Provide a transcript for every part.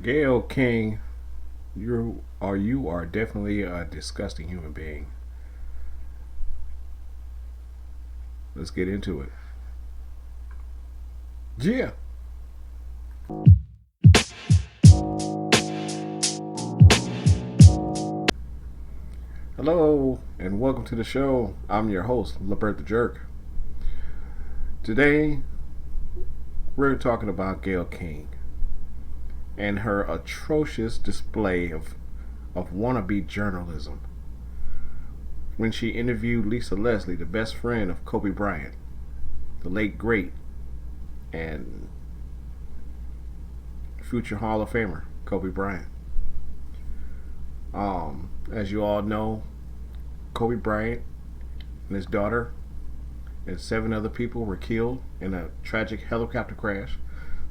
Gayle King, you are definitely a disgusting human being. Let's get into it. Yeah. Hello and welcome to the show. I'm your host, LaBert the Jerk. Today we're talking about Gayle King and her atrocious display of wannabe journalism when she interviewed Lisa Leslie, the best friend of Kobe Bryant, the late great and future Hall of Famer Kobe Bryant. As you all know, Kobe Bryant and his daughter and 7 other people were killed in a tragic helicopter crash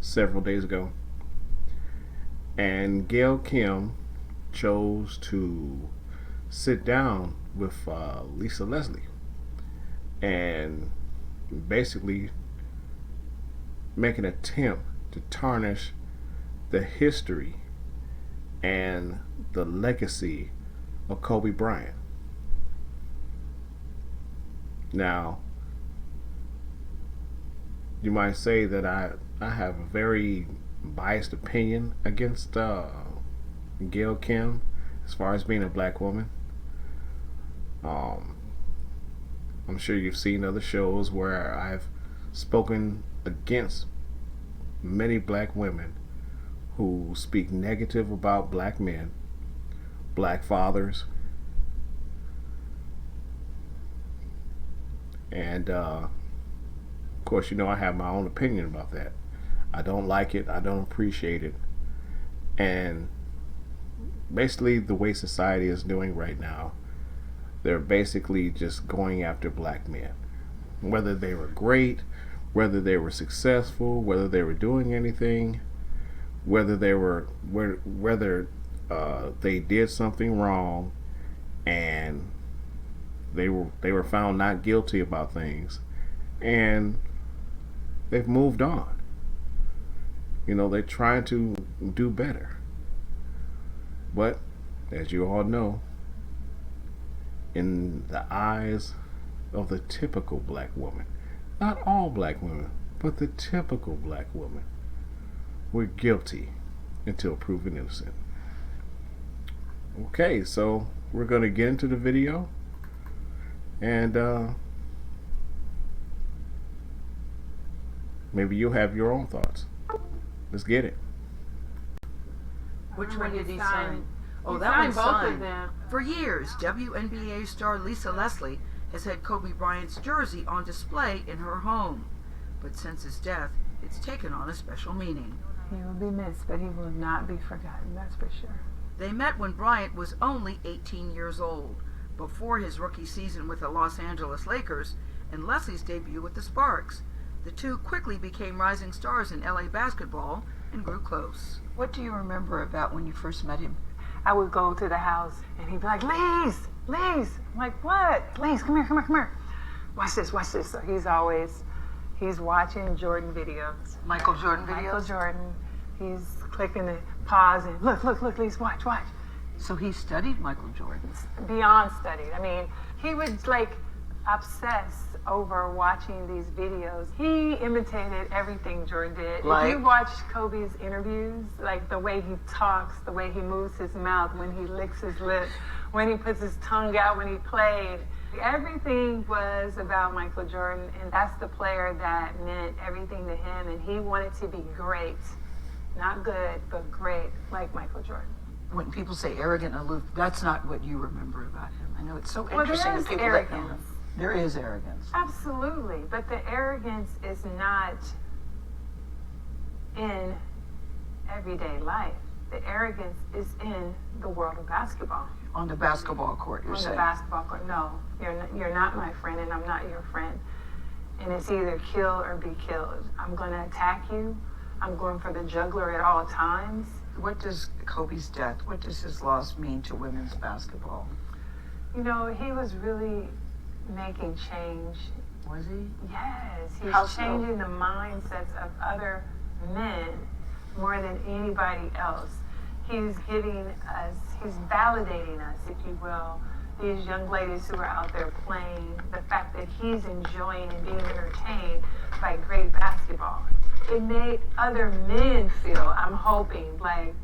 several days ago. And Gayle Kim chose to sit down with Lisa Leslie and basically make an attempt to tarnish the history and the legacy of Kobe Bryant. Now, you might say that I have a very biased opinion against Gayle Kim as far as being a black woman. Um, I'm sure you've seen other shows where I've spoken against many black women who speak negative about black men, black fathers, and of course, you know I have my own opinion about that. I don't like it. I don't appreciate it. And basically, the way society is doing right now, they're basically just going after black men. Whether they were great, whether they were successful, whether they were doing anything, whether they did something wrong and they were found not guilty about things, and they've moved on. You know, they're trying to do better. But as you all know, in the eyes of the typical black woman, not all black women, but the typical black woman, we're guilty until proven innocent. Okay, so we're going to get into the video and maybe you'll have your own thoughts. Let's get it. Which one did he sign? Oh, He that signed one's both signed. of them. For years, WNBA star Lisa Leslie has had Kobe Bryant's jersey on display in her home. But since his death, it's taken on a special meaning. He will be missed, but he will not be forgotten, that's for sure. They met when Bryant was only 18 years old, before his rookie season with the Los Angeles Lakers and Leslie's debut with the Sparks. The two quickly became rising stars in LA basketball and grew close. What do you remember about when you first met him? I would go to the house and he'd be like, Lise, Lise. I'm like, what? Lise, come here, come here, come here. Watch this, watch this. So he's watching Jordan videos. Michael Jordan videos? Michael Jordan. He's clicking the pause and look, Lise, watch. So he studied Michael Jordan. Beyond studied. I mean, he would like obsess over watching these videos. He imitated everything Jordan did. Like? If you watch Kobe's interviews, like the way he talks, the way he moves his mouth, when he licks his lip, when he puts his tongue out when he played, everything was about Michael Jordan, and that's the player that meant everything to him, and he wanted to be great. Not good, but great, like Michael Jordan. When people say arrogant and aloof, that's not what you remember about him. I know it's so Well, interesting there that is people that know him. arrogance. There is arrogance. Absolutely, but the arrogance is not in everyday life. The arrogance is in the world of basketball. On the basketball court, you're On saying. the basketball court, no, you're not my friend, and I'm not your friend. And it's either kill or be killed. I'm going to attack you. I'm going for the juggler at all times. What does Kobe's death, what does his loss mean to women's basketball? You know, he was really making change. Was he? Yes, he's How so? changing the mindsets of other men more than anybody else. He's giving us, he's validating us, if you will, these young ladies who are out there playing, the fact that he's enjoying and being entertained by great basketball. It made other men feel, I'm hoping, like,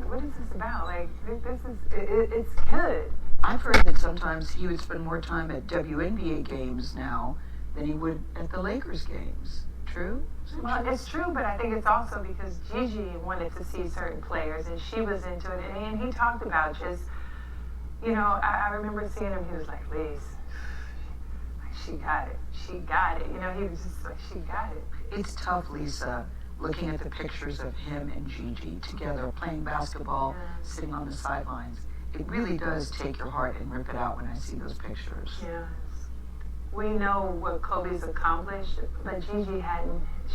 what is this about? Like, this is, it's good. I've heard that sometimes he would spend more time at WNBA games now than he would at the Lakers games. True? Well, it's true, but I think it's also because Gigi wanted to see certain players, and she was into it. And he talked about just, you know, I remember seeing him, he was like, Liz, she got it. She got it. You know, he was just like, she got it. It's tough, Lisa, looking at the pictures of him and Gigi together playing basketball, sitting on the sidelines. It really does take your heart and rip it out when I see those pictures. Yes. We know what Kobe's accomplished, but Gigi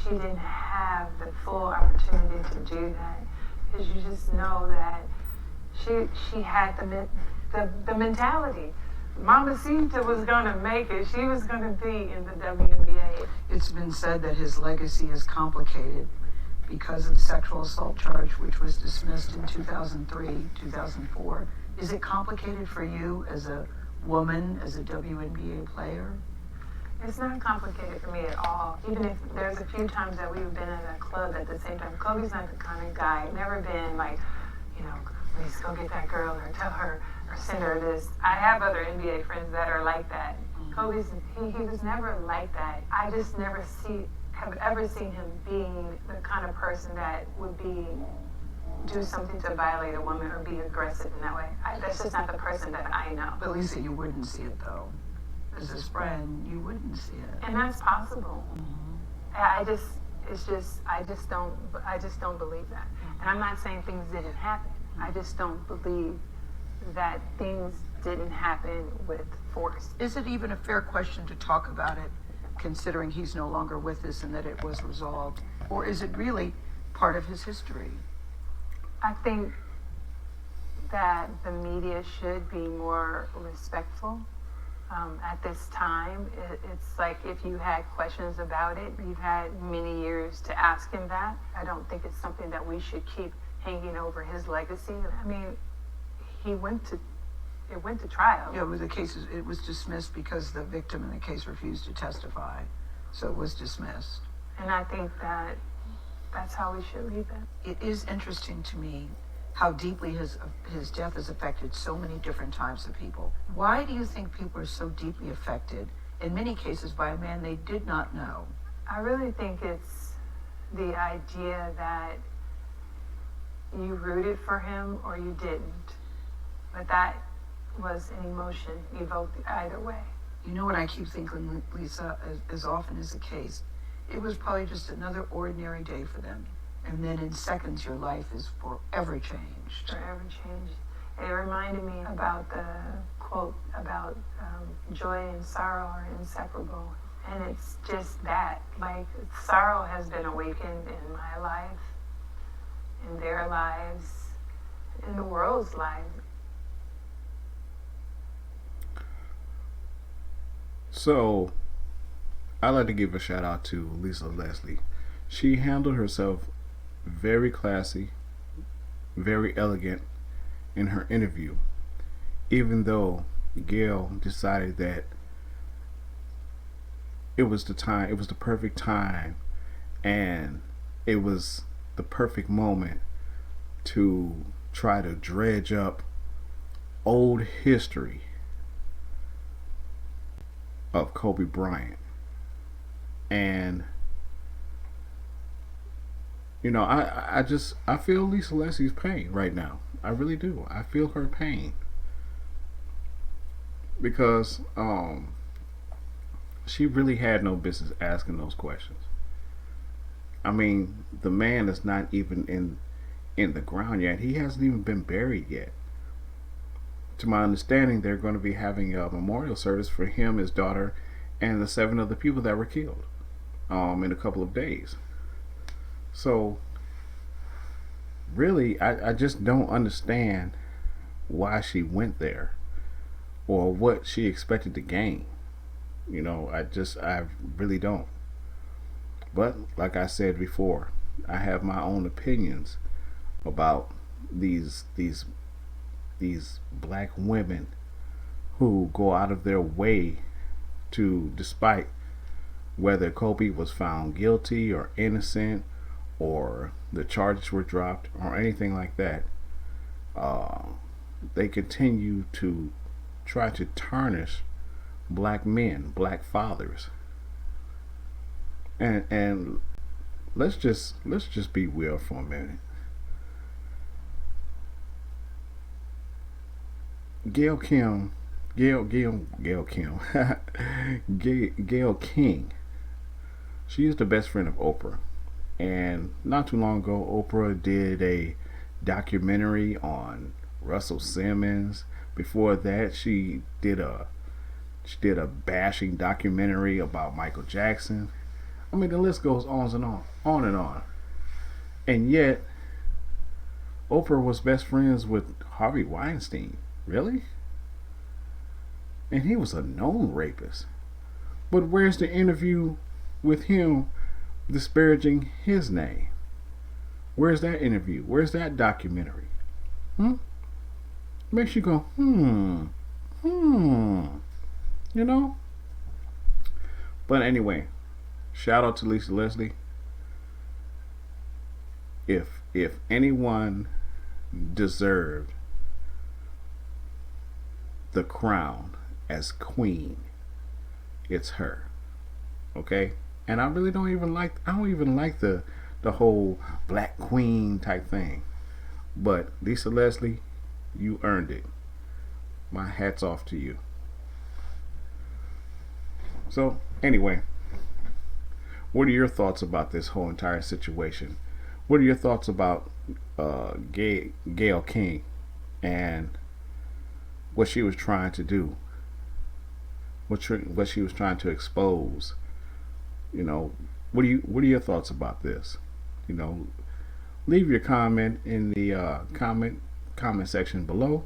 she didn't have the full opportunity to do that. Because you just know that she had the mentality. Mamacita was going to make it. She was going to be in the WNBA. It's been said that his legacy is complicated because of the sexual assault charge, which was dismissed in 2003, 2004. Is it complicated for you as a woman, as a WNBA player? It's not complicated for me at all. Even if there's a few times that we've been at a club at the same time. Kobe's not the kind of guy, never been like, you know, let's go get that girl or tell her or send her this. I have other NBA friends that are like that. Kobe's, he was never like that. I just never have ever seen him being the kind of person that would do something to violate a woman or be aggressive in that way. That's just not the person that I know. But Lisa, you wouldn't see it though. As his friend, you wouldn't see it. And that's possible. I just don't believe that. And I'm not saying things didn't happen. I just don't believe that things didn't happen with force. Is it even a fair question to talk about it, considering he's no longer with us and that it was resolved? Or is it really part of his history? I think that the media should be more respectful. At this time, it's like if you had questions about it, you've had many years to ask him that. I don't think it's something that we should keep hanging over his legacy. I mean, it went to trial. Yeah, it was dismissed because the victim in the case refused to testify, so it was dismissed. And I think that's how we should leave it. It is interesting to me how deeply his death has affected so many different types of people. Why do you think people are so deeply affected, in many cases by a man they did not know? I really think it's the idea that you rooted for him or you didn't. But that was an emotion evoked either way. You know what I keep thinking, Lisa, as often is the case? It was probably just another ordinary day for them. And then in seconds, your life is forever changed. Forever changed. It reminded me about the quote about joy and sorrow are inseparable. And it's just that, like, sorrow has been awakened in my life, in their lives, in the world's lives. So, I'd like to give a shout out to Lisa Leslie. She handled herself very classy, very elegant in her interview, even though Gayle decided that it was the perfect time, and it was the perfect moment to try to dredge up old history of Kobe Bryant. And you know, I feel Lisa Leslie's pain right now. I really do. I feel her pain because she really had no business asking those questions. I mean, the man is not even in the ground yet. He hasn't even been buried yet. To my understanding, they're going to be having a memorial service for him, his daughter, and the 7 other people that were killed in a couple of days. So, really, I just don't understand why she went there or what she expected to gain. You know, I really don't. But, like I said before, I have my own opinions about these black women who go out of their way to, despite whether Kobe was found guilty or innocent or the charges were dropped or anything like that, they continue to try to tarnish black men, black fathers. And let's just be real for a minute. Gayle Kim, Gayle Kim, Gayle King. She is the best friend of Oprah, and not too long ago, Oprah did a documentary on Russell Simmons. Before that, she did a bashing documentary about Michael Jackson. I mean, the list goes on and on and on. And yet, Oprah was best friends with Harvey Weinstein. Really? And he was a known rapist. But where's the interview with him disparaging his name? Where's that interview? Where's that documentary? Makes you go, you know? But anyway, shout out to Lisa Leslie. If anyone deserved the crown as queen, it's her. Okay? And I really don't even like the whole black queen type thing. But Lisa Leslie, you earned it. My hat's off to you. So anyway, what are your thoughts about this whole entire situation? What are your thoughts about Gayle King and what she was trying to do? What she was trying to expose? You know, what are your thoughts about this? You know, leave your comment in the comment section below.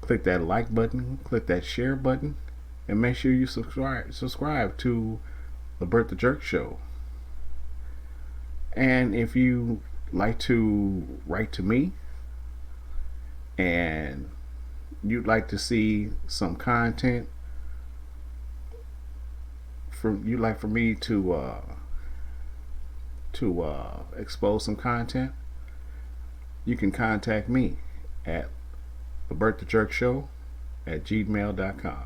Click that like button, click that share button, and make sure you subscribe to LaBert the Jerk Show. And if you like to write to me and you'd like to see some content you'd like for me to expose some content, you can contact me at LabertTheJerkShow@gmail.com.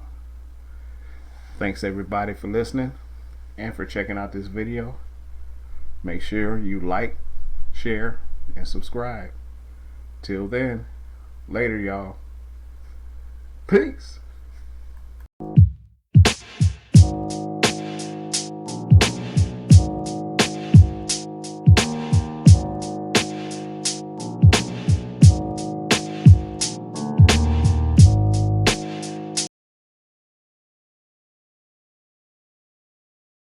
Thanks everybody for listening and for checking out this video. Make sure you like, share, and subscribe. Till then, later y'all. Peace.